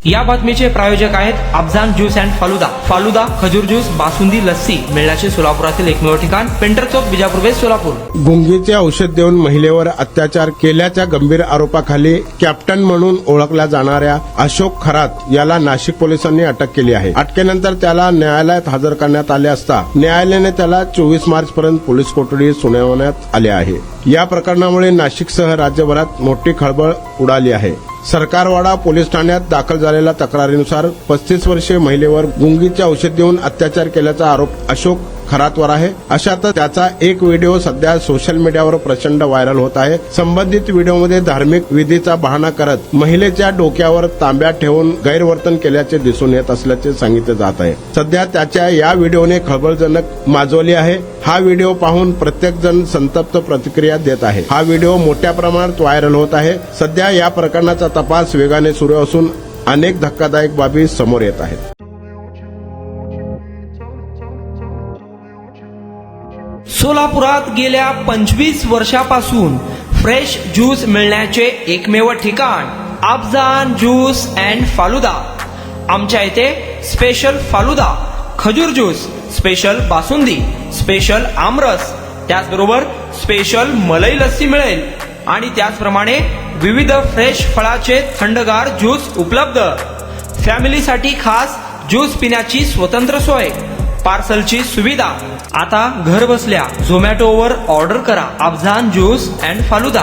या बातमीचे प्रायोजक आहेत अफजान ज्यूस अँड फालुदा। फालुदा, खजूर ज्यूस, बासुंदी, लस्सी मिळण्याचे सोलापुरातील एकमेव ठिकाण पेंटर चौक, बिजापूर वेस्ट, सोलापूर। गुंगीचे औषध देऊन महिलेवर अत्याचार केल्याच्या गंभीर आरोपाखाली कॅप्टन म्हणून ओळखल्या जाणाऱ्या अशोक खरात याला नाशिक पोलिसांनी अटक केली आहे। अटकेनंतर त्याला न्यायालयात हजर करण्यात आले असता न्यायालयाने त्याला 24 मार्च पर्यंत पोलीस कोठडी सुनावण्यात आले आहे। या प्रकरणामुळे नाशिकसह राज्यभरात मोठी खळबळ उडाली आहे। सरकारवाडा पोलीस ठाण्यात दाखल झालेल्या तक्रारीनुसार 35 वर्षीय महिलेवर गुंगीचे औषध देऊन अत्याचार केल्याचा आरोप अशोक खरातवर आहे। अशातच त्याचा एक व्हिडिओ सध्या सोशल मीडियावर प्रचंड व्हायरल होत आहे। संबंधित व्हिडिओमध्ये धार्मिक विधीचा बहाणा करत महिलेच्या डोक्यावर तांब्या ठेवून गैरवर्तन केल्याचे दिसून येत असल्याचे सांगितले जात आहे। सध्या त्याच्या या व्हिडिओने खळबळजनक माजवली आहे। हा व्हिडिओ पाहून प्रत्येक जण संतप्त प्रतिक्रिया देत आहे। हा व्हिडिओ मोठ्या प्रमाणात व्हायरल होत आहे। सध्या या प्रकरणाचा तपास वेगाने सुरू असून अनेक धक्कादायक बाबी समोर येत आहेत। सोलापुरात गेल्या 25 वर्षापासून फ्रेश ज्यूस मिळण्याचे एकमेव ठिकाण अफजान ज्यूस अँड फालुदा। आमच्या इथे स्पेशल फालुदा, खजूर ज्यूस, स्पेशल बासुंदी, स्पेशल आमरस, त्याचबरोबर स्पेशल मलाई लस्सी मिळेल आणि त्याचप्रमाणे विविध फ्रेश फळाचे थंडगार ज्यूस उपलब्ध। फॅमिलीसाठी खास ज्यूस पिण्याची स्वतंत्र सोय, पार्सलची सुविधा। आता घर बसल्या झोमॅटोवर ऑर्डर करा अफजान ज्यूस अँड फालुदा।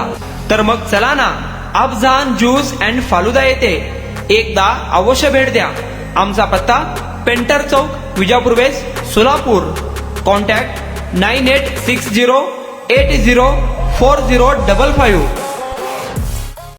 तर मग चला ना अफजान ज्यूस अँड फालुदा येथे एकदा अवश्य भेट द्या। आमचा पत्ता पेंटर चौक, बिजापूर वेस्ट, सोलापूर। कॉन्टॅक्ट 9860804055।